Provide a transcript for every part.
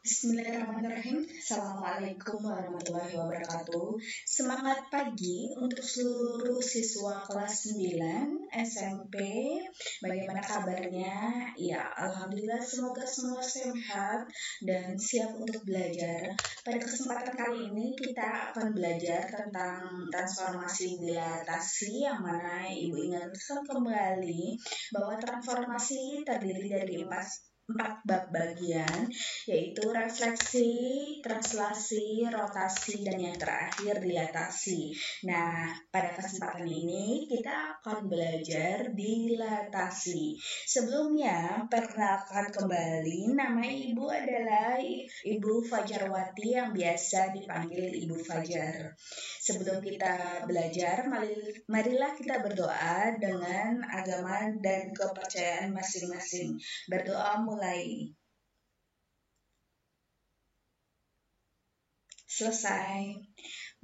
Bismillahirrahmanirrahim. Assalamualaikum warahmatullahi wabarakatuh. Semangat pagi untuk seluruh siswa kelas 9 SMP. Bagaimana kabarnya? Ya, alhamdulillah semoga semua sehat dan siap untuk belajar. Pada kesempatan kali ini kita akan belajar tentang transformasi dilatasi, yang mana Ibu ingatkan kembali bahwa transformasi terdiri dari empat bab bagian, yaitu refleksi, translasi, rotasi, dan yang terakhir dilatasi. Nah, pada kesempatan ini kita akan belajar dilatasi. Sebelumnya, perkenalkan kembali, nama Ibu adalah Ibu Fajarwati yang biasa dipanggil Ibu Fajar. Sebelum kita belajar, marilah kita berdoa dengan agama dan kepercayaan masing-masing. Berdoa mulai. Selesai.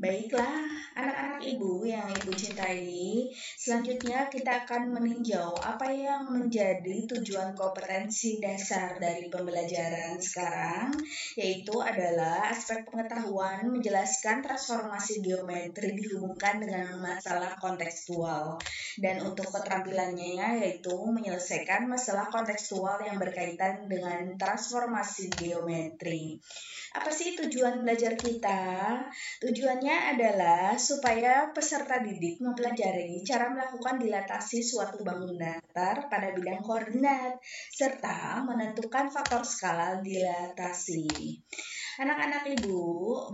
Baiklah, anak-anak Ibu yang Ibu cintai, selanjutnya kita akan meninjau apa yang menjadi tujuan kompetensi dasar dari pembelajaran sekarang, yaitu adalah aspek pengetahuan menjelaskan transformasi geometri dihubungkan dengan masalah kontekstual. Dan untuk keterampilannya yaitu menyelesaikan masalah kontekstual yang berkaitan dengan transformasi geometri. Apa sih tujuan belajar kita? Tujuannya adalah supaya peserta didik mempelajari cara melakukan dilatasi suatu bangun datar pada bidang koordinat, serta menentukan faktor skala dilatasi. Anak-anak Ibu,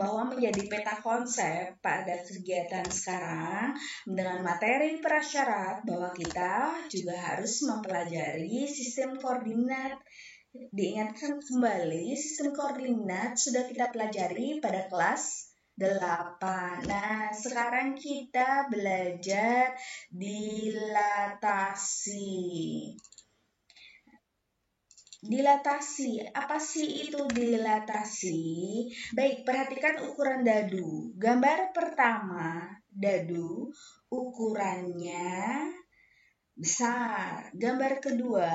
bahwa menjadi peta konsep pada kegiatan sekarang dengan materi prasyarat bahwa kita juga harus mempelajari sistem koordinat. Diingatkan kembali, sistem koordinat sudah kita pelajari pada kelas 8. Nah, sekarang kita belajar dilatasi. Dilatasi, apa sih itu dilatasi? Baik, perhatikan ukuran dadu. Gambar pertama, dadu, ukurannya besar. Gambar kedua,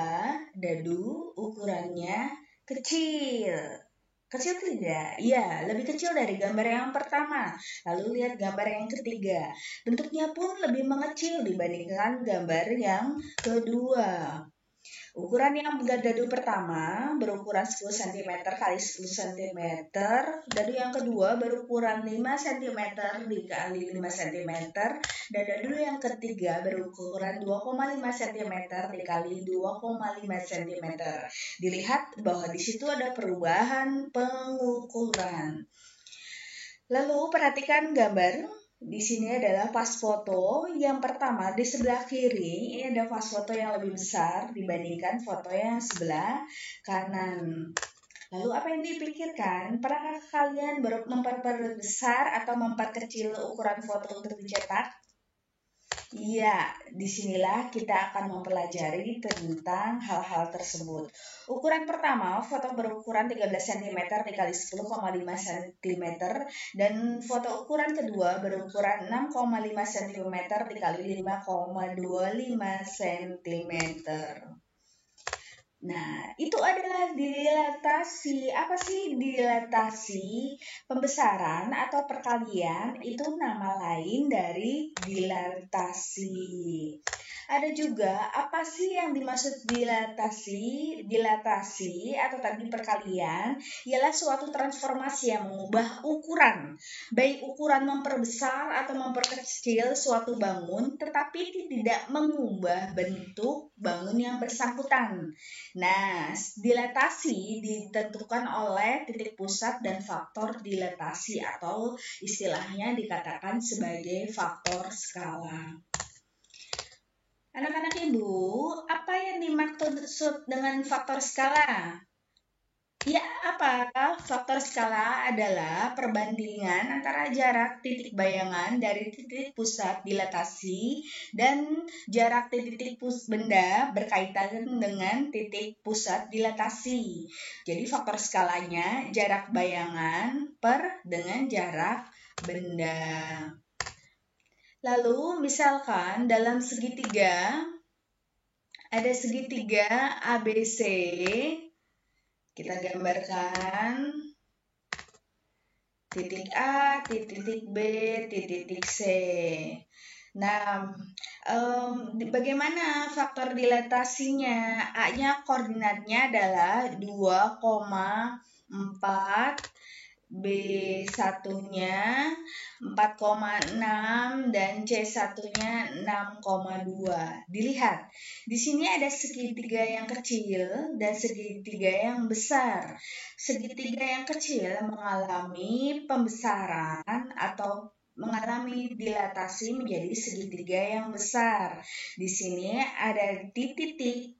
dadu ukurannya kecil. Kecil tidak? Iya, lebih kecil dari gambar yang pertama. Lalu lihat gambar yang ketiga. Bentuknya pun lebih mengecil dibandingkan gambar yang kedua. Ukuran yang dadu pertama berukuran 10 cm x 10 cm. Dadu yang kedua berukuran 5 cm dikali 5 cm. Dan dadu yang ketiga berukuran 2,5 cm dikali 2,5 cm. Dilihat bahwa di situ ada perubahan pengukuran. Lalu perhatikan gambar. Di sini adalah pas foto. Yang pertama di sebelah kiri, ini ada pas foto yang lebih besar dibandingkan foto yang sebelah kanan. Lalu apa yang dipikirkan? Pernahkah kalian memperbesar atau memperkecil ukuran foto untuk dicetak? Iya, disinilah kita akan mempelajari tentang hal-hal tersebut. Ukuran pertama, foto berukuran 13 cm dikali 10,5 cm, dan foto ukuran kedua berukuran 6,5 cm dikali 5,25 cm. Nah, itu adalah dilatasi. Apa sih dilatasi? Pembesaran atau perkalian itu nama lain dari dilatasi. Ada juga, apa sih yang dimaksud dilatasi? Dilatasi atau tadi perkalian ialah suatu transformasi yang mengubah ukuran, baik ukuran memperbesar atau memperkecil suatu bangun, tetapi tidak mengubah bentuk bangun yang bersangkutan. Nah, dilatasi ditentukan oleh titik pusat dan faktor dilatasi, atau istilahnya dikatakan sebagai faktor skala. Anak-anak Ibu, apa yang dimaksud dengan faktor skala? Ya, apa? Faktor skala adalah perbandingan antara jarak titik bayangan dari titik pusat dilatasi dan jarak titik benda berkaitan dengan titik pusat dilatasi. Jadi faktor skalanya jarak bayangan per dengan jarak benda. Lalu misalkan dalam segitiga ada segitiga ABC. Kita gambarkan titik A, titik B, titik C. Nah, bagaimana faktor dilatasinya? A-nya koordinatnya adalah 2,4, B1-nya 4,6 dan C1-nya 6,2. Dilihat, di sini ada segitiga yang kecil dan segitiga yang besar. Segitiga yang kecil mengalami pembesaran atau mengalami dilatasi menjadi segitiga yang besar. Di sini ada titik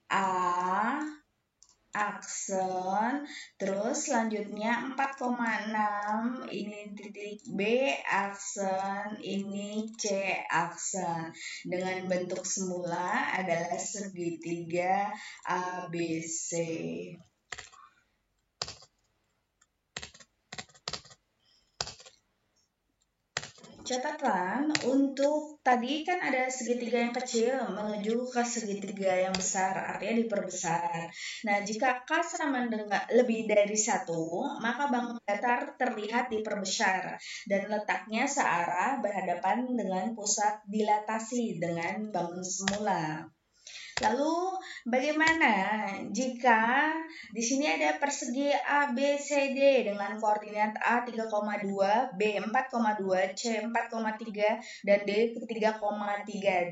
A, aksen, terus selanjutnya 4,6, ini titik B aksen, ini C aksen. Dengan bentuk semula adalah segitiga ABC. Catatan, untuk tadi kan ada segitiga yang kecil menuju ke segitiga yang besar, artinya diperbesar. Nah, jika K sama dengan lebih dari 1, maka bangun datar terlihat diperbesar dan letaknya searah berhadapan dengan pusat dilatasi dengan bangun semula. Lalu bagaimana jika di sini ada persegi ABCD dengan koordinat A 3,2, B 4,2, C 4,3 dan D 3,3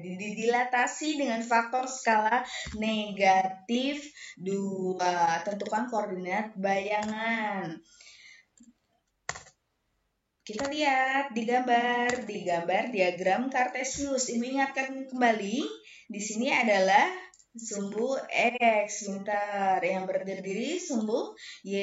dilatasi dengan faktor skala negatif 2. Tentukan koordinat bayangan. Kita lihat di gambar diagram Kartesius. Ibu ingatkan kembali, di sini adalah sumbu X, pintar, yang berdiri sumbu Y.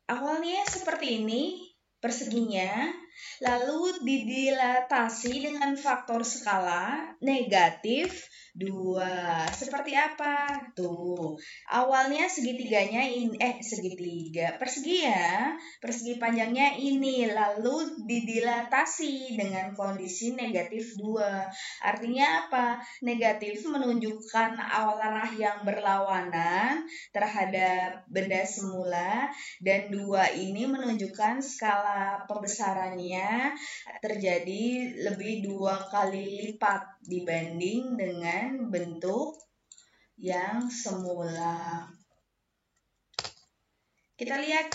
Awalnya seperti ini perseginya, lalu didilatasi dengan faktor skala negatif 2. Seperti apa? Tuh, awalnya segitiganya ini, persegi ya, persegi panjangnya ini, lalu didilatasi dengan kondisi negatif 2. Artinya apa? Negatif menunjukkan awal arah yang berlawanan terhadap benda semula, dan 2 ini menunjukkan skala pembesarannya terjadi lebih 2 kali lipat dibanding dengan bentuk yang semula. Kita lihat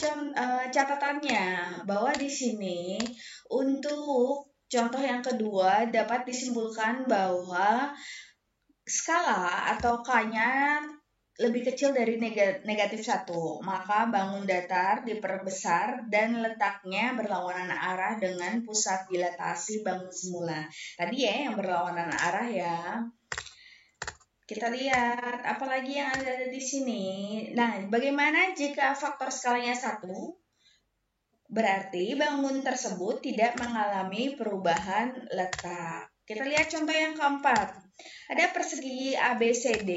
catatannya bahwa di sini untuk contoh yang kedua dapat disimpulkan bahwa skala atau K-nya lebih kecil dari negatif 1, maka bangun datar diperbesar dan letaknya berlawanan arah dengan pusat dilatasi bangun semula. Tadi ya yang berlawanan arah ya. Kita lihat apalagi yang ada di sini. Nah, bagaimana jika faktor skalanya 1? Berarti bangun tersebut tidak mengalami perubahan letak. Kita lihat contoh yang keempat. Ada persegi ABCD,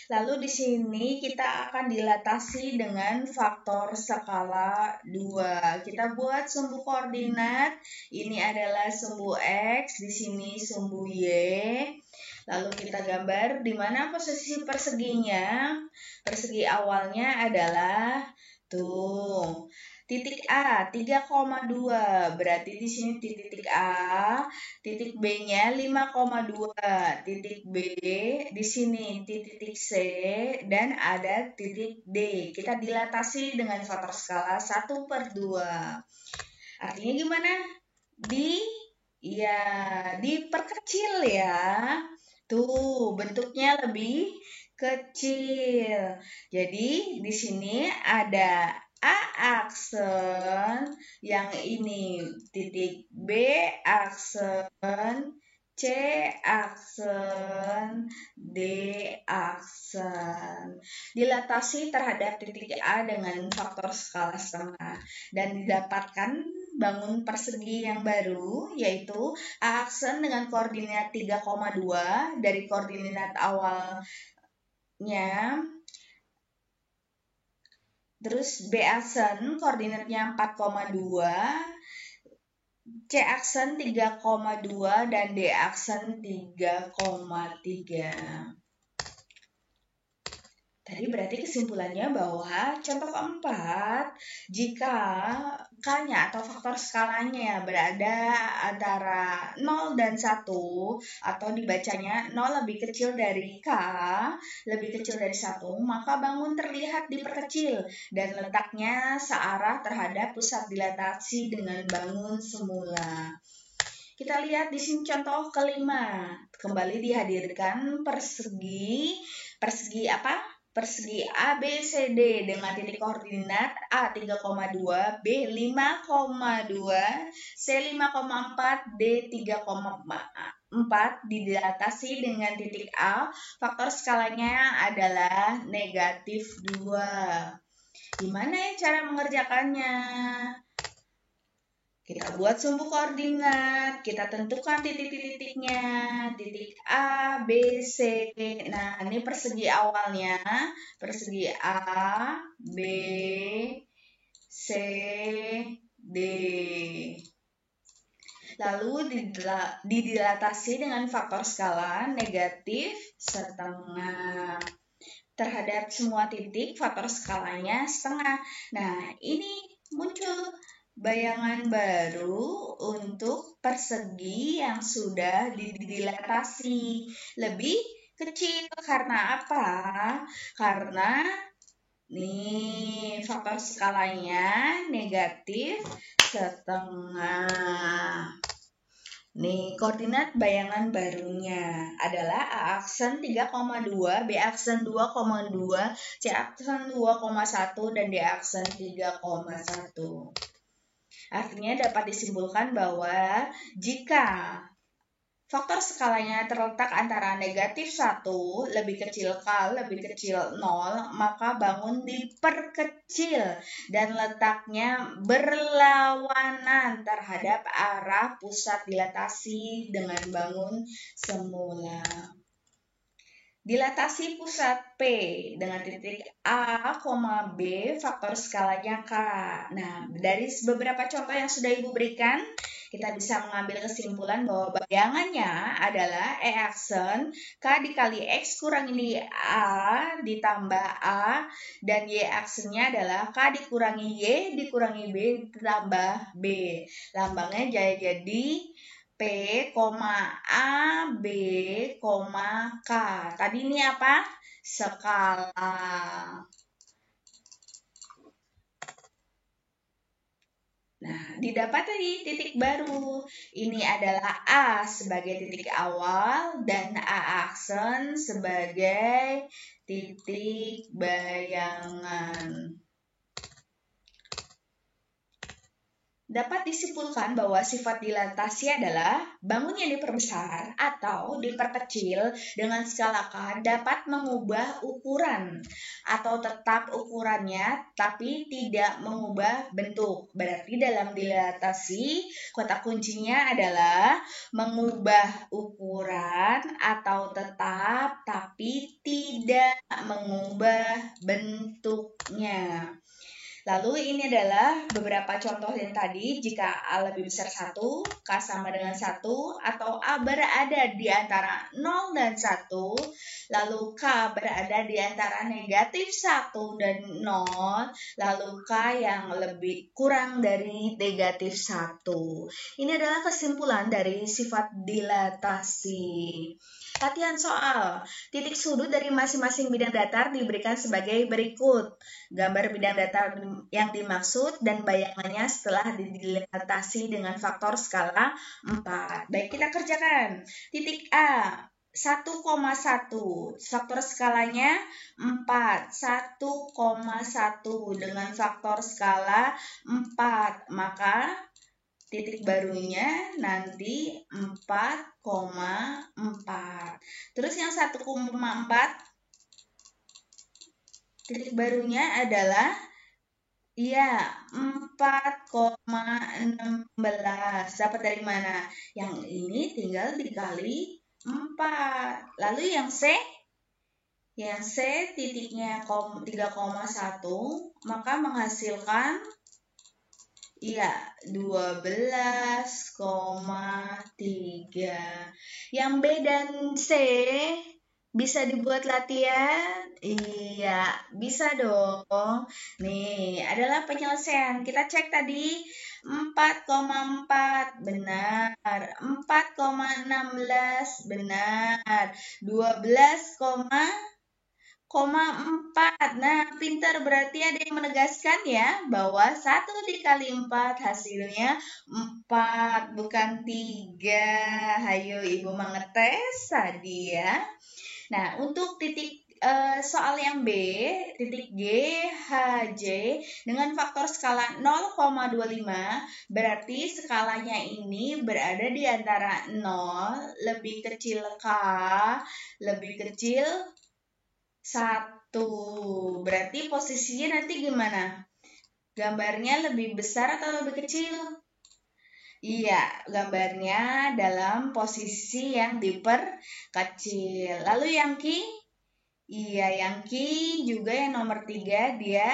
lalu di sini kita akan dilatasi dengan faktor skala 2. Kita buat sumbu koordinat, ini adalah sumbu X, di sini sumbu Y. Lalu kita gambar di mana posisi perseginya. Persegi awalnya adalah tuh, titik A 3,2, berarti di sini titik A, titik B-nya 5,2, titik B di sini titik C, dan ada titik D. Kita dilatasi dengan faktor skala 1/2. Artinya gimana? Diperkecil ya. Tuh, bentuknya lebih kecil. Jadi di sini ada A aksen, yang ini titik B aksen, C aksen, D aksen. Dilatasi terhadap titik A dengan faktor skala setengah dan didapatkan bangun persegi yang baru, yaitu A aksen dengan koordinat 3,2 dari koordinat awalnya. Terus B aksen koordinatnya 4,2, C aksen 3,2, dan D aksen 3,3. Tadi berarti kesimpulannya bahwa contoh keempat, jika K-nya atau faktor skalanya berada antara 0 dan 1, atau dibacanya 0 lebih kecil dari K, lebih kecil dari 1, maka bangun terlihat diperkecil dan letaknya searah terhadap pusat dilatasi dengan bangun semula. Kita lihat di sini contoh kelima. Kembali dihadirkan persegi apa? Persegi ABCD dengan titik koordinat A 3,2, B 5,2, C 5,4, D 3,4 dilatasi dengan titik A. Faktor skalanya adalah negatif 2. Gimana ya cara mengerjakannya? Kita buat sumbu koordinat, kita tentukan titik-titiknya, titik A, B, C. Nah, ini persegi awalnya, persegi A, B, C, D. Lalu didilatasi dengan faktor skala negatif setengah. Terhadap semua titik, faktor skalanya setengah. Nah, ini muncul bayangan baru untuk persegi yang sudah didilatasi lebih kecil. Karena apa? Karena nih faktor skalanya negatif setengah. Nih, koordinat bayangan barunya adalah A aksen 3,2, B aksen 2,2, C aksen 2,1, dan D aksen 3,1. Artinya dapat disimpulkan bahwa jika faktor skalanya terletak antara negatif 1, lebih kecil K, lebih kecil 0, maka bangun diperkecil dan letaknya berlawanan terhadap arah pusat dilatasi dengan bangun semula. Dilatasi pusat P dengan titik A, B, faktor skalanya K. Nah, dari beberapa contoh yang sudah Ibu berikan, kita bisa mengambil kesimpulan bahwa bayangannya adalah E aksen K dikali X kurang ini A ditambah A, dan Y aksennya adalah K dikurangi Y dikurangi B ditambah B. Lambangnya jadi P, A, B, K. Tadi ini apa? Skala. Nah, didapat tadi titik baru. Ini adalah A sebagai titik awal dan A aksen sebagai titik bayangan. Dapat disimpulkan bahwa sifat dilatasi adalah bangun yang diperbesar atau diperkecil dengan skala K dapat mengubah ukuran atau tetap ukurannya tapi tidak mengubah bentuk. Berarti dalam dilatasi kata kuncinya adalah mengubah ukuran atau tetap tapi tidak mengubah bentuknya. Lalu ini adalah beberapa contoh yang tadi, jika A lebih besar 1, K sama dengan 1, atau A berada di antara 0 dan 1, lalu K berada di antara negatif 1 dan 0, lalu K yang lebih kurang dari negatif 1. Ini adalah kesimpulan dari sifat dilatasi. Latihan soal. Titik sudut dari masing-masing bidang datar diberikan sebagai berikut. Gambar bidang datar yang dimaksud dan bayangannya setelah didilatasi dengan faktor skala 4. Baik, kita kerjakan. Titik A, 1,1. Faktor skalanya 4. 1,1 dengan faktor skala 4. Maka titik barunya nanti 4,4. Terus yang 1,4, titik barunya adalah 4,16. Dapat dari mana? Yang ini tinggal dikali 4. Lalu yang C? Yang C titiknya 3,1, maka menghasilkan 12,3. Yang B dan C Bisa dibuat latihan? Iya, bisa dong. Nih, adalah penyelesaian. Kita cek tadi 4,4 benar, 4,16 benar, 12,4. Nah, pintar, berarti ada yang menegaskan ya bahwa 1 dikali 4 hasilnya 4, bukan 3. Hayo Ibu mengetes tadi ya. Nah, untuk soal yang B, titik G, H, J dengan faktor skala 0,25 berarti skalanya ini berada di antara 0 lebih kecil K lebih kecil 1. Berarti posisinya nanti gimana? Gambarnya lebih besar atau lebih kecil? Iya, gambarnya dalam posisi yang diperkecil. Lalu yang Ki? Iya, yang Ki juga yang nomor 3 dia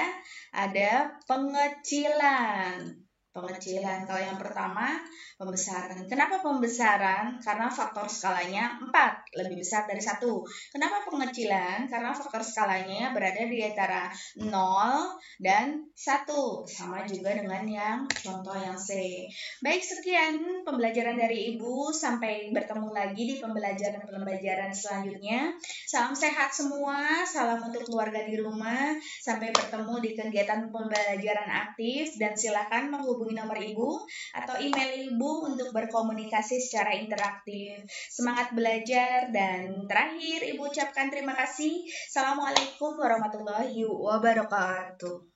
ada pengecilan. Pengecilan. Kalau yang pertama pembesaran. Kenapa pembesaran? Karena faktor skalanya 4, lebih besar dari 1. Kenapa pengecilan? Karena faktor skalanya berada di antara 0 dan 1. Sama juga dengan yang contoh yang C. Baik, sekian pembelajaran dari Ibu. Sampai bertemu lagi di pembelajaran selanjutnya. Salam sehat semua, salam untuk keluarga di rumah. Sampai bertemu di kegiatan pembelajaran aktif dan silakan menghubungi nomor Ibu atau email Ibu untuk berkomunikasi secara interaktif. Semangat belajar dan terakhir Ibu ucapkan terima kasih. Assalamualaikum warahmatullahi wabarakatuh.